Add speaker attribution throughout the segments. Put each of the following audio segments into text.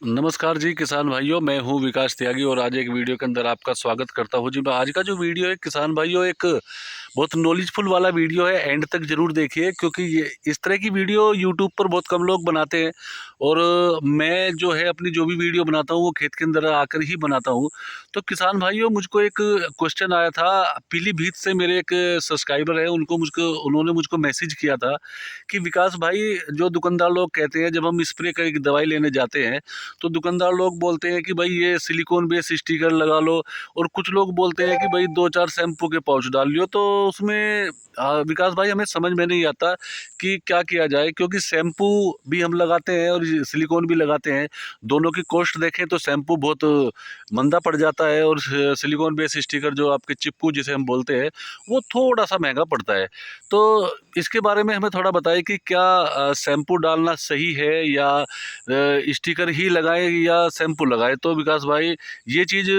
Speaker 1: नमस्कार जी किसान भाइयों, मैं हूँ विकास त्यागी और आज एक वीडियो के अंदर आपका स्वागत करता हूँ जी। मैं आज का जो वीडियो है किसान भाइयों, एक बहुत नॉलेजफुल वाला वीडियो है। एंड तक ज़रूर देखिए क्योंकि ये इस तरह की वीडियो यूट्यूब पर बहुत कम लोग बनाते हैं। और मैं जो है अपनी जो भी वीडियो बनाता हूँ वो खेत के अंदर आकर ही बनाता हूँ। तो किसान भाइयों, मुझको एक क्वेश्चन आया था पीलीभीत से। मेरे एक सब्सक्राइबर है, उन्होंने मुझको मैसेज किया था कि विकास भाई, जो दुकानदार लोग कहते हैं जब हम स्प्रे का एक दवाई लेने जाते हैं तो दुकानदार लोग बोलते हैं कि भाई ये सिलिकॉन बेस स्टिकर लगा लो, और कुछ लोग बोलते हैं कि भाई दो चार शैम्पू के पाउच डाल लियो। तो उसमें विकास भाई, हमें समझ में नहीं आता कि क्या किया जाए, क्योंकि शैम्पू भी हम लगाते हैं और सिलिकॉन भी लगाते हैं। दोनों की कॉस्ट देखें तो शैम्पू बहुत मंदा पड़ जाता है, और सिलिकॉन बेस स्टिकर जो आपके चिपकू जिसे हम बोलते हैं वो थोड़ा सा महंगा पड़ता है। तो इसके बारे में हमें थोड़ा बताइए कि क्या शैम्पू डालना सही है या स्टिकर ही लगाएं या शैम्पू लगाएं। तो विकास भाई, ये चीज़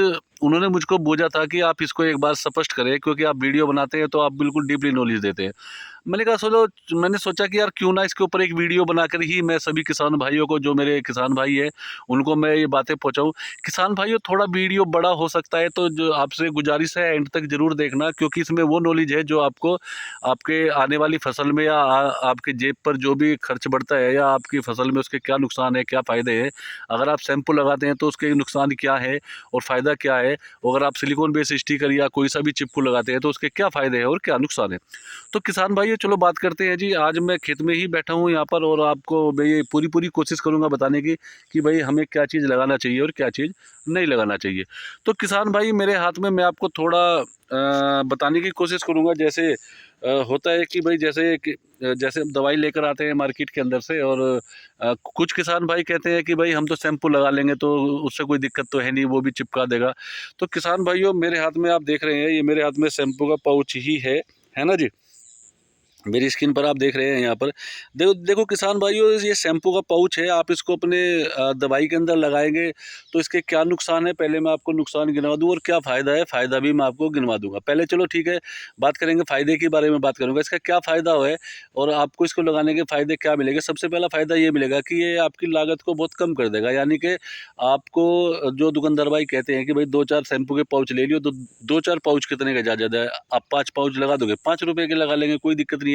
Speaker 1: उन्होंने मुझको बोला था कि आप इसको एक बार स्पष्ट करें, क्योंकि आप वीडियो बनाते हैं तो आप बिल्कुल डीपली नॉलेज देते हैं। मैंने सोचा कि यार क्यों ना इसके ऊपर एक वीडियो बनाकर ही मैं सभी किसान भाइयों को, जो मेरे किसान भाई हैं, उनको मैं ये बातें पहुंचाऊं। किसान भाइयों, थोड़ा वीडियो बड़ा हो सकता है तो जो आपसे गुजारिश है एंड तक ज़रूर देखना, क्योंकि इसमें वो नॉलेज है जो आपको आपके आने वाली फसल में या आपके जेब पर जो भी खर्च बढ़ता है या आपकी फसल में उसके क्या नुकसान है, क्या फ़ायदे हैं। अगर आप शैम्पू लगाते हैं तो उसके नुकसान क्या है और फ़ायदा क्या है, और अगर आप सिलिकॉन बेस स्टिकर या कोई सा भी चिपकू लगाते हैं तो उसके क्या फ़ायदे हैं और क्या नुकसान है। तो किसान भाइयों, चलो बात करते हैं जी। आज मैं खेत में ही बैठा हूँ यहाँ पर, और आपको मैं ये पूरी पूरी कोशिश करूँगा बताने की कि भाई हमें क्या चीज़ लगाना चाहिए और क्या चीज़ नहीं लगाना चाहिए। तो किसान भाई, मेरे हाथ में, मैं आपको थोड़ा बताने की कोशिश करूँगा। जैसे होता है कि भाई जैसे हम दवाई लेकर आते हैं मार्केट के अंदर से, और कुछ किसान भाई कहते हैं कि भाई हम तो शैम्पू लगा लेंगे तो उससे कोई दिक्कत तो है नहीं, वो भी चिपका देगा। तो किसान भाइयों, मेरे हाथ में आप देख रहे हैं, ये मेरे हाथ में शैम्पू का पाउच ही है ना जी। मेरी स्क्रीन पर आप देख रहे हैं यहाँ पर। देखो देखो किसान भाइयों, ये शैम्पू का पाउच है। आप इसको अपने दवाई के अंदर लगाएंगे तो इसके क्या नुकसान है, पहले मैं आपको नुकसान गिनवा दूँ, और क्या फ़ायदा है, फ़ायदा भी मैं आपको गिनवा दूंगा। पहले चलो ठीक है, बात करेंगे फ़ायदे के बारे में। बात करूँगा इसका क्या फ़ायदा है और आपको इसको लगाने के फ़ायदे क्या मिलेंगे। सबसे पहला फ़ायदा ये मिलेगा कि ये आपकी लागत को बहुत कम कर देगा। यानी कि आपको जो दुकानदार भाई कहते हैं कि भाई दो चार शैम्पू के पाउच ले लियो, तो दो चार पाउच कितने का ज़्यादा है, आप 5 पाउच लगा दोगे, 5 रुपए के लगा लेंगे, कोई दिक्कत नहीं है।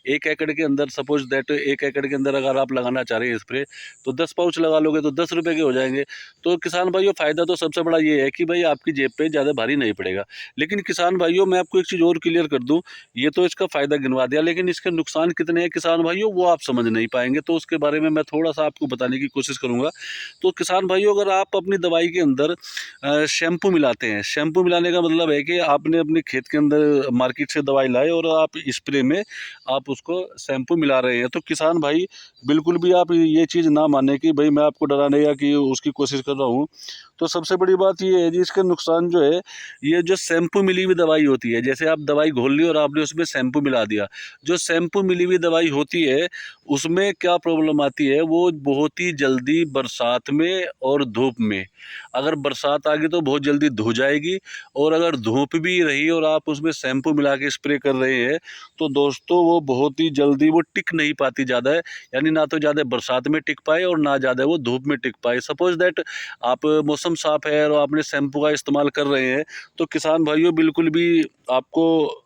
Speaker 1: 1 एकड़ के अंदर, सपोज दैट 1 एकड़ के अंदर अगर आप लगाना चाह रहे हैं स्प्रे, तो 10 पाउच लगा लोगे तो 10 रुपए के हो जाएंगे। तो किसान भाइयों, फ़ायदा तो सबसे बड़ा ये है कि भाई आपकी जेब पे ज़्यादा भारी नहीं पड़ेगा। लेकिन किसान भाइयों, मैं आपको एक चीज़ और क्लियर कर दूँ, ये तो इसका फ़ायदा गिनवा दिया, लेकिन इसके नुकसान कितने हैं किसान भाइयों, वो आप समझ नहीं पाएंगे। तो उसके बारे में मैं थोड़ा-सा आपको बताने की कोशिश करूँगा। तो किसान भाइयों, अगर आप अपनी दवाई के अंदर शैम्पू मिलाते हैं, शैम्पू मिलाने का मतलब है कि आपने अपने खेत के अंदर मार्केट से दवाई लाए और आप स्प्रे में आप उसको शैम्पू मिला रहे हैं। तो किसान भाई, बिल्कुल भी आप ये चीज़ ना माने कि भाई मैं आपको डराने या कि उसकी कोशिश कर रहा हूँ। तो सबसे बड़ी बात ये है जी, इसके नुकसान जो है, ये जो शैम्पू मिली हुई दवाई होती है, जैसे आप दवाई घोल ली और आपने उसमें शैम्पू मिला दिया। जो शैम्पू मिली हुई दवाई होती है, उसमें क्या प्रॉब्लम आती है, वो बहुत ही जल्दी बरसात में और धूप में, अगर बरसात आ गई तो बहुत जल्दी धो जाएगी, और अगर धूप भी रही और आप उसमें शैम्पू मिला के स्प्रे कर रहे हैं तो दोस्तों वो बहुत ही जल्दी वो टिक नहीं पाती ज़्यादा है। यानी ना तो ज़्यादा बरसात में टिक पाए और ना ज़्यादा वो धूप में टिक पाए। सपोज दैट आप, मौसम साफ है और आपने शैम्पू का इस्तेमाल कर रहे हैं, तो किसान भाइयों बिल्कुल भी आपको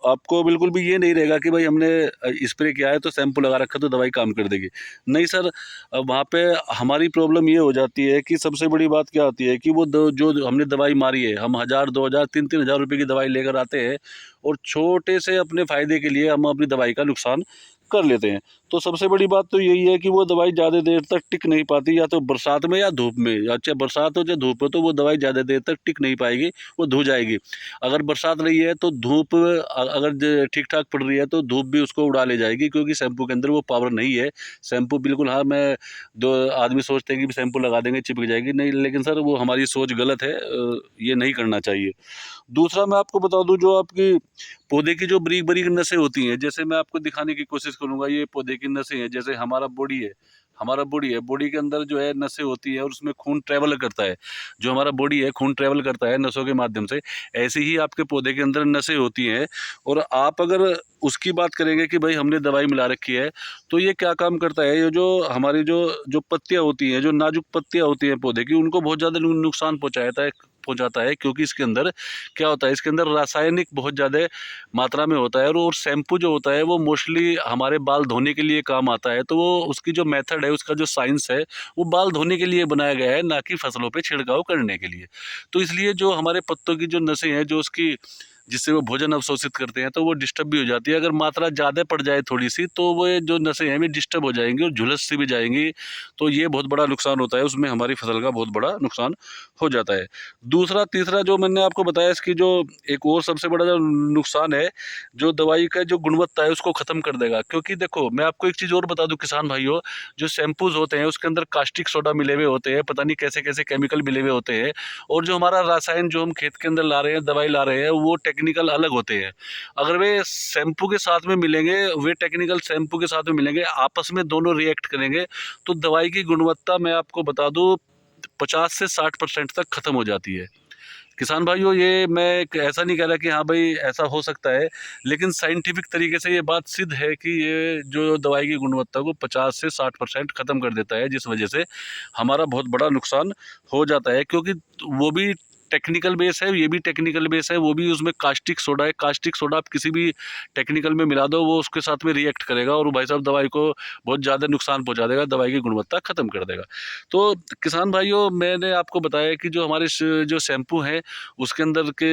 Speaker 1: आपको बिल्कुल भी ये नहीं रहेगा कि भाई हमने स्प्रे किया है तो शैम्पू लगा रखा तो दवाई काम कर देगी। नहीं सर, वहाँ पे हमारी प्रॉब्लम ये हो जाती है कि सबसे बड़ी बात क्या आती है कि वो जो हमने दवाई मारी है, हम 1000 2000 3 हज़ार रुपये की दवाई लेकर आते हैं, और छोटे से अपने फ़ायदे के लिए हम अपनी दवाई का नुकसान कर लेते हैं। तो सबसे बड़ी बात तो यही है कि वो दवाई ज़्यादा देर तक टिक नहीं पाती, या तो बरसात में या धूप में। या चाहे बरसात हो चाहे धूप हो, तो वो दवाई ज़्यादा देर तक टिक नहीं पाएगी, वो धो जाएगी। अगर बरसात रही है तो धूप अगर ठीक ठाक पड़ रही है तो धूप भी उसको उड़ा ले जाएगी, क्योंकि शैम्पू के अंदर वो पावर नहीं है। शैम्पू बिल्कुल, हाँ, मैं दो आदमी सोचते हैं कि शैम्पू लगा देंगे चिपक जाएगी, नहीं, लेकिन सर वो हमारी सोच गलत है। ये नहीं करना चाहिए। दूसरा मैं आपको बता दूं, जो आपकी पौधे की जो बारीक बारीक नसें होती हैं, जैसे मैं आपको दिखाने की कोशिश करूंगा, ये पौधे की नसें हैं, जैसे हमारा बॉडी है, हमारा बॉडी है, बॉडी के अंदर जो है नसें होती है और उसमें खून ट्रैवल करता है। जो हमारा बॉडी है खून ट्रैवल करता है नसों के माध्यम से, ऐसे ही आपके पौधे के अंदर नसें होती हैं। और आप अगर उसकी बात करेंगे कि भाई हमने दवाई मिला रखी है, तो ये क्या काम करता है, ये जो हमारी जो जो पत्तियां होती हैं, जो नाजुक पत्तियां होती हैं पौधे की, उनको बहुत ज़्यादा नुकसान पहुंचाता है। क्योंकि इसके अंदर क्या होता है, इसके अंदर रासायनिक बहुत ज़्यादा मात्रा में होता है। और शैम्पू जो होता है वो मोस्टली हमारे बाल धोने के लिए काम आता है। तो वो उसकी जो मेथड है, उसका जो साइंस है, वो बाल धोने के लिए बनाया गया है, ना कि फसलों पे छिड़काव करने के लिए। तो इसलिए जो हमारे पत्तों की जो नसें हैं, जो उसकी जिससे वो भोजन अवशोषित करते हैं, तो वो डिस्टर्ब भी हो जाती है। अगर मात्रा ज़्यादा पड़ जाए थोड़ी सी, तो वो जो नसें हैं वे डिस्टर्ब हो जाएंगी और झुलस सी भी जाएंगी। तो ये बहुत बड़ा नुकसान होता है, उसमें हमारी फसल का बहुत बड़ा नुकसान हो जाता है। दूसरा तीसरा जो मैंने आपको बताया, इसकी जो एक और सबसे बड़ा जो नुकसान है, जो दवाई का जो गुणवत्ता है उसको ख़त्म कर देगा। क्योंकि देखो, मैं आपको एक चीज़ और बता दूं किसान भाइयों, जो शैम्पूज होते हैं उसके अंदर कास्टिक सोडा मिले हुए होते हैं, पता नहीं कैसे कैसे केमिकल मिले हुए होते हैं। और जो हमारा रसायन जो हम खेत के अंदर ला रहे हैं, दवाई ला रहे हैं, वो टेक्निकल अलग होते हैं। अगर वे शैम्पू के साथ में मिलेंगे, वे टेक्निकल शैम्पू के साथ में मिलेंगे, आपस में दोनों रिएक्ट करेंगे, तो दवाई की गुणवत्ता मैं आपको बता दूं 50 से 60% तक खत्म हो जाती है। किसान भाइयों, ये मैं ऐसा नहीं कह रहा कि हाँ भाई ऐसा हो सकता है, लेकिन साइंटिफिक तरीके से ये बात सिद्ध है कि ये जो दवाई की गुणवत्ता को 50 से 60% ख़त्म कर देता है, जिस वजह से हमारा बहुत बड़ा नुकसान हो जाता है। क्योंकि वो भी टेक्निकल बेस है, ये भी टेक्निकल बेस है, वो भी उसमें कास्टिक सोडा है। कास्टिक सोडा आप किसी भी टेक्निकल में मिला दो, वो उसके साथ में रिएक्ट करेगा और भाई साहब दवाई को बहुत ज़्यादा नुकसान पहुंचा देगा, दवाई की गुणवत्ता ख़त्म कर देगा। तो किसान भाइयों, मैंने आपको बताया कि जो हमारे जो शैम्पू हैं उसके अंदर के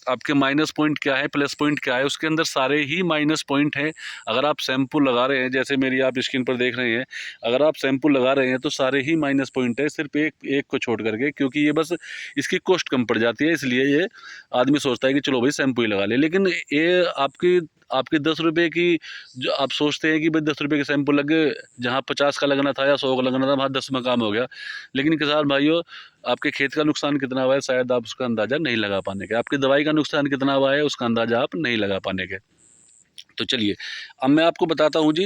Speaker 1: आपके माइनस पॉइंट क्या है, प्लस पॉइंट क्या है, उसके अंदर सारे ही माइनस पॉइंट हैं। अगर आप शैम्पू लगा रहे हैं, जैसे मेरी आप स्क्रीन पर देख रहे हैं, अगर आप शैम्पू लगा रहे हैं तो सारे ही माइनस पॉइंट है, सिर्फ एक एक को छोड़ करके। क्योंकि ये बस इसकी कॉस्ट कम पड़ जाती है, इसलिए ये आदमी सोचता है कि चलो भाई शैम्पू ही लगा ले। लेकिन ये आपकी आपके 10 रुपये की, जो आप सोचते हैं कि भाई 10 रुपये के शैम्पू लगे, जहाँ 50 का लगना था या 100 का लगना था, वहाँ 10 में काम हो गया। लेकिन किसान भाइयों, आपके खेत का नुकसान कितना हुआ है शायद आप उसका अंदाज़ा नहीं लगा पाने के, आपकी दवाई का नुकसान कितना हुआ है उसका अंदाज़ा आप नहीं लगा पाने के। तो चलिए, अब मैं आपको बताता हूँ जी।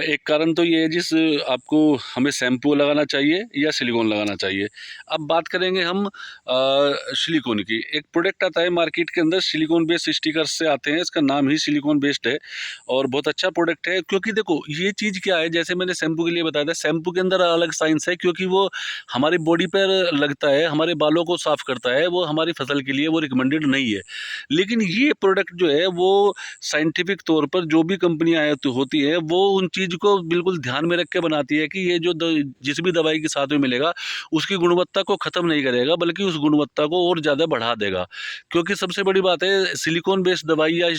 Speaker 1: एक कारण तो ये है जिस आपको हमें शैम्पू लगाना चाहिए या सिलिकॉन लगाना चाहिए। अब बात करेंगे हम सिलिकॉन की। एक प्रोडक्ट आता है मार्केट के अंदर, सिलिकॉन बेस्ड स्टिकर्स से आते हैं, इसका नाम ही सिलिकॉन बेस्ड है और बहुत अच्छा प्रोडक्ट है। क्योंकि देखो ये चीज़ क्या है, जैसे मैंने शैम्पू के लिए बताया था, शैम्पू के अंदर अलग साइंस है, क्योंकि वो हमारी बॉडी पर लगता है, हमारे बालों को साफ़ करता है, वो हमारी फसल के लिए वो रिकमेंडेड नहीं है। लेकिन ये प्रोडक्ट जो है वो साइंटिफिक तौर पर जो भी कंपनियां होती है, वो उन चीज़ को बिल्कुल ध्यान में रख के बनाती है कि ये जो जिस भी दवाई के साथ में मिलेगा, उसकी गुणवत्ता को ख़त्म नहीं करेगा, बल्कि उस गुणवत्ता को और ज़्यादा बढ़ा देगा। क्योंकि सबसे बड़ी बात है, सिलिकॉन बेस्ड दवाई या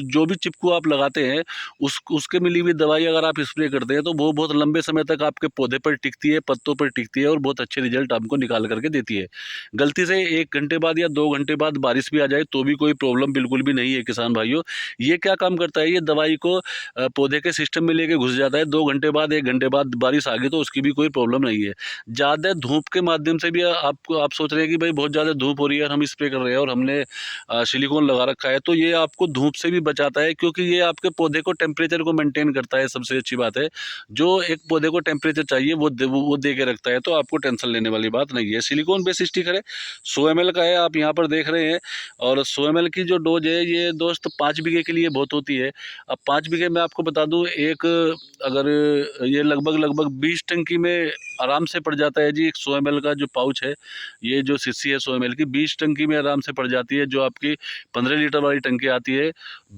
Speaker 1: जो भी चिपकू आप लगाते हैं, उसके मिली हुई दवाई अगर आप स्प्रे करते हैं, तो वो बहुत लंबे समय तक आपके पौधे पर टिकती है, पत्तों पर टिकती है और बहुत अच्छे रिजल्ट आपको निकाल करके देती है। गलती से 1 घंटे बाद या 2 घंटे बाद बारिश भी आ जाए तो भी कोई प्रॉब्लम बिल्कुल भी नहीं है किसान भाइयों। ये क्या काम करता है, ये दवाई को पौधे के सिस्टम में लेके घुस जाता है। 2 घंटे बाद, 1 घंटे बाद बारिश आ गई तो उसकी भी कोई प्रॉब्लम नहीं है। ज़्यादा धूप के माध्यम से भी आप सोच रहे हैं कि भाई बहुत ज़्यादा धूप हो रही है और हम स्प्रे कर रहे हैं और हमने सिलिकॉन लगा रखा है, तो ये आपको धूप से भी बचाता है। क्योंकि ये आपके पौधे को टेम्परेचर को मेंटेन करता है, सबसे अच्छी बात है। जो एक पौधे को टेम्परेचर चाहिए वो दे के रखता है, तो आपको टेंशन लेने वाली बात नहीं है। सिलिकॉन बेस्ड स्टिकर है, 100 ml का है, आप यहाँ पर देख रहे हैं। और 100 ml की जो डोज है, ये दोस्त 5 बीघे के लिए बहुत होती है। अब 5 बीघे में आपको बता दूं, एक अगर ये लगभग 20 टंकी में आराम से पड़ जाता है जी। एक 100 ml का जो पाउच है, ये जो शीशी है 100 ml की, 20 टंकी में आराम से पड़ जाती है। जो आपकी 15 लीटर वाली टंकी आती है,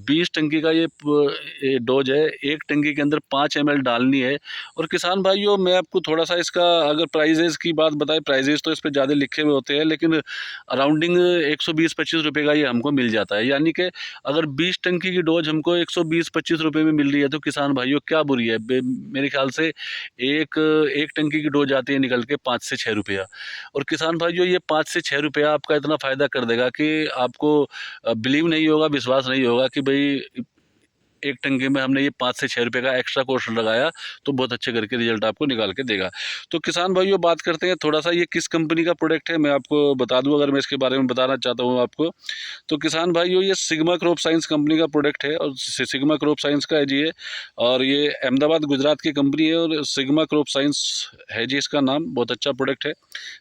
Speaker 1: 20 टंकी का ये डोज है। एक टंकी के अंदर 5 ml डालनी है। और किसान भाइयों, मैं आपको थोड़ा सा इसका अगर प्राइजेज़ की बात बताएं, प्राइजेज़ तो इस पर ज़्यादा लिखे हुए होते हैं, लेकिन अराउंडिंग 120-25 रुपये का ये हमको मिल जाता है। यानी कि अगर 20 टंकी की डोज हमको 120-25 रुपये में मिल रही है, तो किसान भाइयों क्या बुरी है। मेरे ख्याल से एक एक टंकी की डोज आती है निकल के 5 से 6 रुपया। और किसान भाइयों, ये 5 से 6 रुपया आपका इतना फ़ायदा कर देगा कि आपको बिलीव नहीं होगा, विश्वास नहीं होगा कि भाई एक टंकी में हमने ये 5 से 6 रुपये का एक्स्ट्रा कॉस्ट लगाया तो बहुत अच्छे करके रिजल्ट आपको निकाल के देगा। तो किसान भाइयों बात करते हैं थोड़ा सा ये किस कंपनी का प्रोडक्ट है, मैं आपको बता दूं अगर मैं इसके बारे में बताना चाहता हूँ आपको। तो किसान भाइयों ये सिग्मा क्रॉप साइंस कंपनी का प्रोडक्ट है और सिग्मा क्रॉप साइंस का है जी ये, और ये अहमदाबाद गुजरात की कंपनी है और सिग्मा क्रॉप साइंस है जी इसका नाम। बहुत अच्छा प्रोडक्ट है,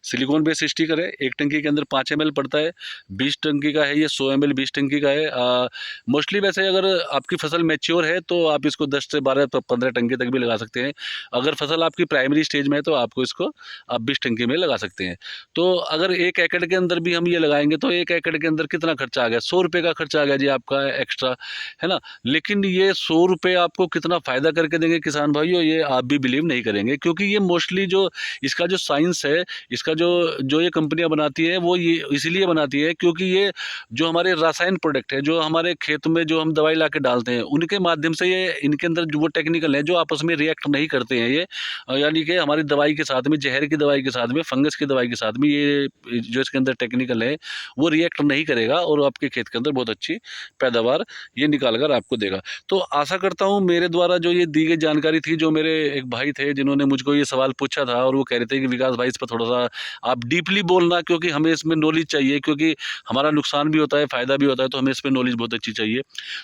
Speaker 1: सिलिकॉन बेस स्टिकर है, एक टंकी के अंदर 5 ml पड़ता है, 20 टंकी का है ये, 100 ml 20 टंकी का है। मोस्टली वैसे अगर आपकी फसल मैच्योर है तो आप इसको 10 से 12 15 टंकी तक भी लगा सकते हैं। अगर फसल आपकी प्राइमरी स्टेज में है तो आपको इसको आप 20 टंकी में लगा सकते हैं। तो अगर 1 एकड़ के अंदर भी हम ये लगाएंगे तो 1 एकड़ के अंदर कितना खर्चा आ गया, 100 रुपये का खर्चा आ गया जी आपका एक्स्ट्रा, है ना। लेकिन ये 100 रुपये आपको कितना फ़ायदा करके देंगे किसान भाइयों, ये आप भी बिलीव नहीं करेंगे, क्योंकि ये मोस्टली जो इसका जो साइंस है, इसका जो ये कंपनियां बनाती है वो ये इसीलिए बनाती है क्योंकि ये जो हमारे रासायन प्रोडक्ट है, जो हमारे खेत में जो हम दवाई ला के डालते हैं, उनके माध्यम से ये इनके अंदर जो वो टेक्निकल है जो आपस में रिएक्ट नहीं करते हैं ये, यानी कि हमारी दवाई के साथ में, जहर की दवाई के साथ में, फंगस की दवाई के साथ में ये जो इसके अंदर टेक्निकल है वो रिएक्ट नहीं करेगा और आपके खेत के अंदर बहुत अच्छी पैदावार ये निकाल कर आपको देगा। तो आशा करता हूँ मेरे द्वारा जो ये दी गई जानकारी थी, जो मेरे एक भाई थे जिन्होंने मुझको ये सवाल पूछा था और वो कह रहे थे कि विकास भाई इस पर थोड़ा सा आप डीपली बोलना, क्योंकि हमें इसमें नॉलेज चाहिए, क्योंकि हमारा नुकसान भी होता है फ़ायदा भी होता है, तो हमें इस पर नॉलेज बहुत अच्छी चाहिए।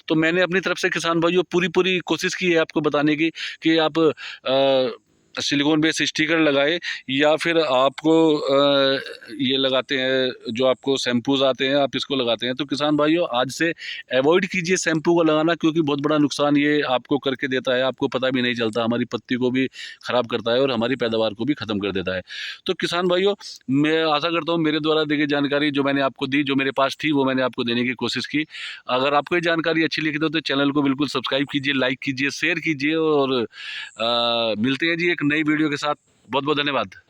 Speaker 1: तो मैंने अपनी तरफ से किसान भाइयों पूरी कोशिश की है आपको बताने की कि आप सिलिकॉन बेस स्टिकर लगाए या फिर आपको ये लगाते हैं जो आपको शैम्पूज आते हैं आप इसको लगाते हैं। तो किसान भाइयों आज से अवॉइड कीजिए शैम्पू को लगाना, क्योंकि बहुत बड़ा नुकसान ये आपको करके देता है, आपको पता भी नहीं चलता, हमारी पत्ती को भी ख़राब करता है और हमारी पैदावार को भी ख़त्म कर देता है। तो किसान भाइयों मैं आशा करता हूँ मेरे द्वारा दी गई जानकारी जो मैंने आपको दी, जो मेरे पास थी, वो मैंने आपको देने की कोशिश की। अगर आपको ये जानकारी अच्छी लगी तो चैनल को बिल्कुल सब्सक्राइब कीजिए, लाइक कीजिए, शेयर कीजिए और मिलते हैं जी एक नई वीडियो के साथ। बहुत बहुत धन्यवाद।